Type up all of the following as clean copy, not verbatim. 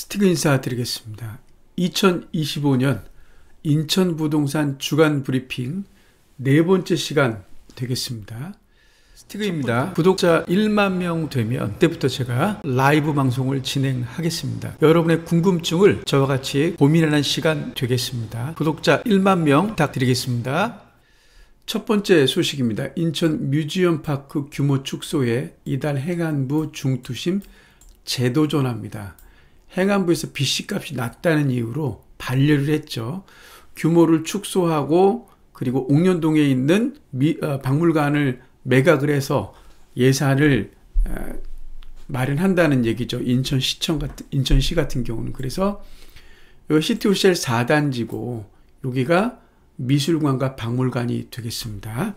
스티그 인사드리겠습니다. 2025년 인천부동산 주간 브리핑 네 번째 시간 되겠습니다. 스티그입니다. 구독자 1만 명 되면 그때부터 제가 라이브 방송을 진행하겠습니다. 여러분의 궁금증을 저와 같이 고민하는 시간 되겠습니다. 구독자 1만 명 부탁드리겠습니다. 첫 번째 소식입니다. 인천 뮤지엄파크 규모 축소에 이달 행안부 중투심 제도전합니다. 행안부에서 BC값이 낮다는 이유로 반려를 했죠. 규모를 축소하고 그리고 옥년동에 있는 박물관을 매각을 해서 예산을 마련한다는 얘기죠. 인천시 같은 경우는. 그래서 이 시티호텔 4단지고 여기가 미술관과 박물관이 되겠습니다.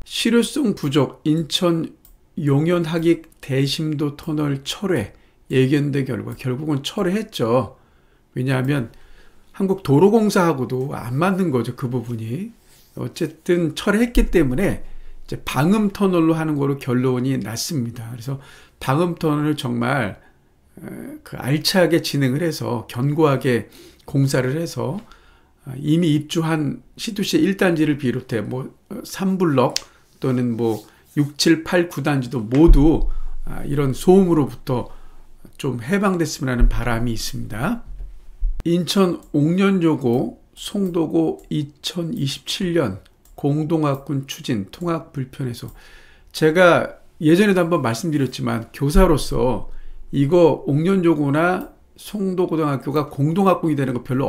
실효성 부족 인천 용현하객 대심도 터널 철회 예견된 결과 결국은 철회했죠. 왜냐하면 한국도로공사하고도 안 맞는 거죠. 그 부분이. 어쨌든 철회했기 때문에 이제 방음터널로 하는 거로 결론이 났습니다. 그래서 방음터널을 정말 알차게 진행을 해서 견고하게 공사를 해서 이미 입주한 시투시 1단지를 비롯해 3블럭 또는 6, 7, 8, 9단지도 모두 이런 소음으로부터 좀 해방됐으면 하는 바람이 있습니다. 인천 옥년요고 송도고 2027년 공동학군 추진 통학 불편해소. 제가 예전에도 한번 말씀드렸지만 교사로서 이거 옥년요고나 송도고등학교가 공동학군이 되는 거 별로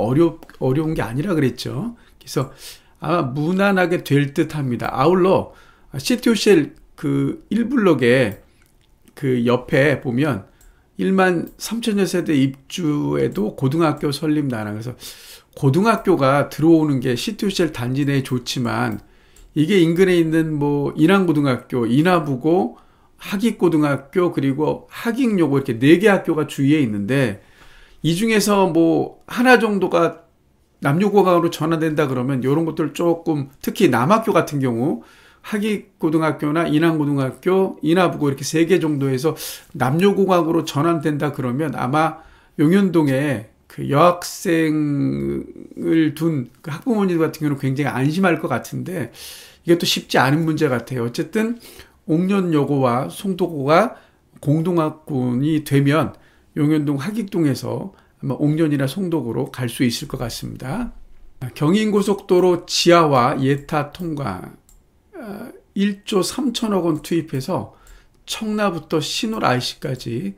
어려운 게 아니라 그랬죠. 그래서 아마 무난하게 될 듯 합니다. 아울러 시티호텔 그 1블럭에 그 옆에 보면 1만 3천여 세대 입주에도 고등학교 설립 나라. 그래서 고등학교가 들어오는 게 시티호텔 단지 내에 좋지만 이게 인근에 있는 인왕고등학교, 인하부고, 하기고등학교 그리고 하기요고 이렇게 4개 학교가 주위에 있는데 이 중에서 하나 정도가 남녀고등학교로 전환된다 그러면 이런 것들 조금 특히 남학교 같은 경우 하기고등학교나 인왕고등학교, 인하부고 이렇게 3개 정도에서 남녀공학으로 전환된다 그러면 아마 용현동에 그 여학생을 둔 그 학부모님 같은 경우는 굉장히 안심할 것 같은데 이것도 쉽지 않은 문제 같아요. 어쨌든 옥년여고와 송도고가 공동학군이 되면 용현동 하기동에서 아마 옥년이나 송도고로 갈 수 있을 것 같습니다. 경인고속도로 지하화 예타 통과 1조 3천억 원 투입해서 청라부터 신월 IC까지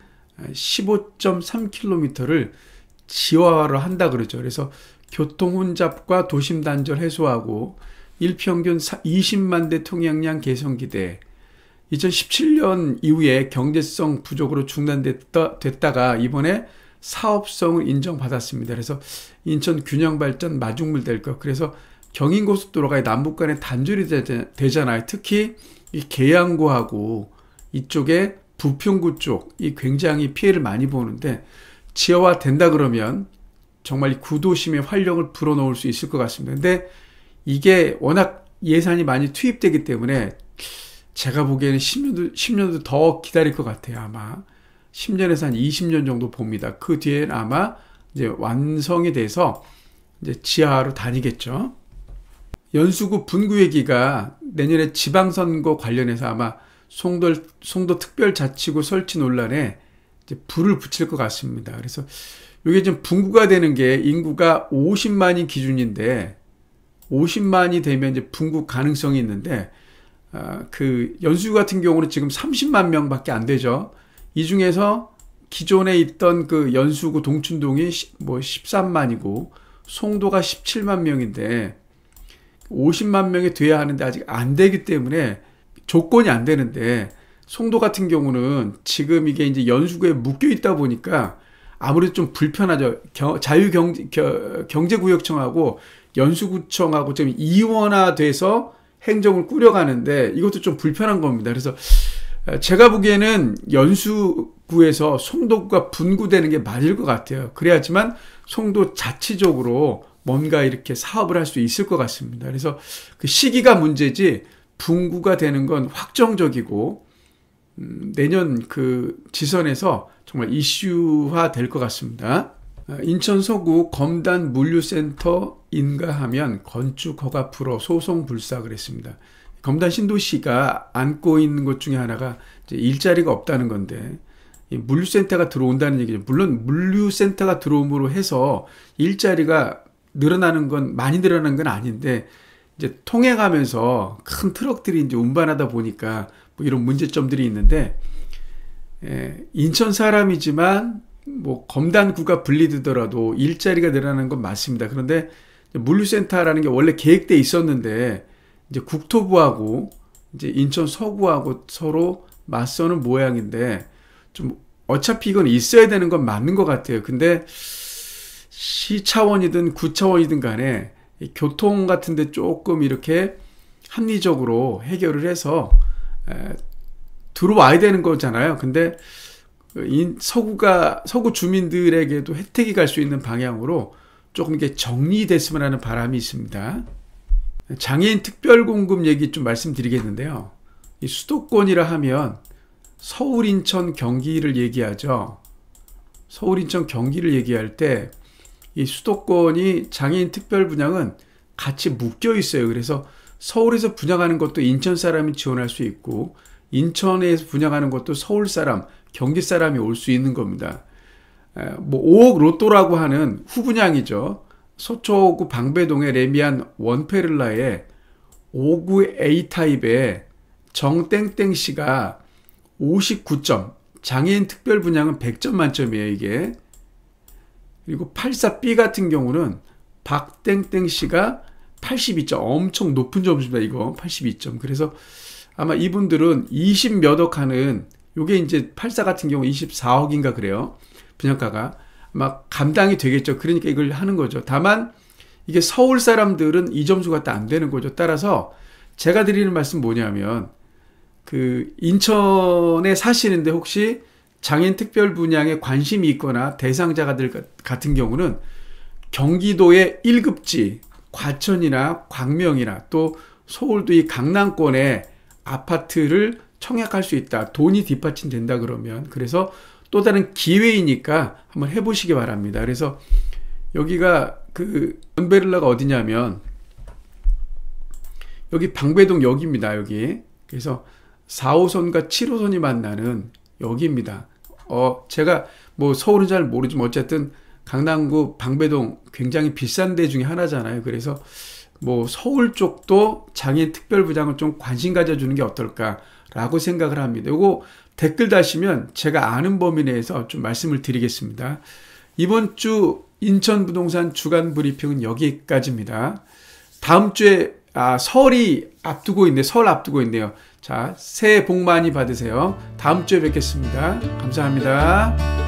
15.3km를 지하화를 한다 그러죠. 그래서 교통 혼잡과 도심 단절 해소하고 일평균 20만 대 통행량 개선 기대. 2017년 이후에 경제성 부족으로 중단됐다가 이번에 사업성을 인정받았습니다. 그래서 인천 균형 발전 마중물 될 것. 그래서 경인고속도로가 남북 간에 단절이 되잖아요. 특히 이 계양구하고 이쪽에 부평구 쪽이 굉장히 피해를 많이 보는데 지하화 된다 그러면 정말 구도심의 활력을 불어넣을 수 있을 것 같습니다. 근데 이게 워낙 예산이 많이 투입되기 때문에 제가 보기에는 10년도 더 기다릴 것 같아요. 아마 10년에서 한 20년 정도 봅니다. 그 뒤에는 아마 이제 완성이 돼서 이제 지하로 다니겠죠. 연수구 분구 얘기가 내년에 지방선거 관련해서 아마 송도 특별자치구 설치 논란에 이제 불을 붙일 것 같습니다. 그래서 이게 좀 분구가 되는 게 인구가 50만이 기준인데 50만이 되면 이제 분구 가능성이 있는데 그 연수구 같은 경우는 지금 30만 명밖에 안 되죠. 이 중에서 기존에 있던 그 연수구 동춘동이 13만이고 송도가 17만 명인데 50만 명이 돼야 하는데 아직 안 되기 때문에 조건이 안 되는데 송도 같은 경우는 지금 이게 이제 연수구에 묶여 있다 보니까 아무래도 좀 불편하죠. 자유경제구역청하고 연수구청하고 좀 이원화돼서 행정을 꾸려가는데 이것도 좀 불편한 겁니다. 그래서 제가 보기에는 연수구에서 송도구가 분구되는 게 맞을 것 같아요. 그래야지만 송도 자치적으로 뭔가 이렇게 사업을 할 수 있을 것 같습니다. 그래서 그 시기가 문제지 분구가 되는 건 확정적이고 내년 그 지선에서 정말 이슈화 될 것 같습니다. 인천 서구 검단 물류센터 인가하면 건축 허가 풀어 소송 불사 그랬습니다. 검단 신도시가 안고 있는 것 중에 하나가 이제 일자리가 없다는 건데, 이 물류센터가 들어온다는 얘기죠. 물론 물류센터가 들어옴으로 해서 일자리가 늘어나는 건, 많이 늘어나는 건 아닌데, 이제 통행하면서 큰 트럭들이 이제 운반하다 보니까 뭐 이런 문제점들이 있는데, 인천 사람이지만 뭐 검단구가 분리되더라도 일자리가 늘어나는 건 맞습니다. 그런데 물류센터라는 게 원래 계획돼 있었는데 이제 국토부하고 이제 인천 서구하고 서로 맞서는 모양인데, 좀 어차피 이건 있어야 되는 건 맞는 것 같아요. 근데 시 차원이든 구 차원이든 간에 교통 같은데 조금 이렇게 합리적으로 해결을 해서 들어와야 되는 거잖아요. 근데 서구 주민들에게도 혜택이 갈 수 있는 방향으로 조금 이게 정리됐으면 하는 바람이 있습니다. 장애인 특별공급 얘기 좀 말씀드리겠는데요. 이 수도권이라 하면 서울, 인천, 경기를 얘기하죠. 서울, 인천, 경기를 얘기할 때 이 수도권이 장애인 특별 분양은 같이 묶여 있어요. 그래서 서울에서 분양하는 것도 인천 사람이 지원할 수 있고, 인천에서 분양하는 것도 서울 사람, 경기 사람이 올 수 있는 겁니다. 뭐 5억 로또라고 하는 후분양이죠. 서초구 방배동의 레미안 원페를라의 5구 A타입의 정땡땡 씨가 59점, 장애인 특별 분양은 100점 만점이에요, 이게. 그리고 84B 같은 경우는 박땡땡 씨가 82점, 엄청 높은 점수입니다, 이거. 82점. 그래서 아마 이분들은 20 몇 억 하는, 요게 이제 84 같은 경우 24억인가 그래요. 분양가가. 아마 감당이 되겠죠. 그러니까 이걸 하는 거죠. 다만 이게 서울 사람들은 이 점수가 또 안 되는 거죠. 따라서 제가 드리는 말씀 뭐냐면, 그 인천에 사시는데 혹시 장애인 특별 분양에 관심이 있거나 대상자들 같은 경우는 경기도의 1급지 과천이나 광명이나 또 서울도 이 강남권에 아파트를 청약할 수 있다. 돈이 뒷받침 된다 그러면. 그래서 또 다른 기회이니까 한번 해보시기 바랍니다. 그래서 여기가 그 원베를라가 어디냐면 여기 방배동 역입니다. 여기. 그래서 4호선과 7호선이 만나는 역입니다. 제가 뭐 서울은 잘 모르지만 어쨌든 강남구 방배동 굉장히 비싼 데 중에 하나잖아요. 그래서 뭐 서울 쪽도 장애인 특별 분양을 좀 관심 가져주는 게 어떨까라고 생각을 합니다. 요거 댓글 다시면 제가 아는 범위 내에서 좀 말씀을 드리겠습니다. 이번 주 인천 부동산 주간 브리핑은 여기까지입니다. 다음 주에 설이 앞두고 있네요. 설 앞두고 있네요. 자, 새해 복 많이 받으세요. 다음 주에 뵙겠습니다. 감사합니다.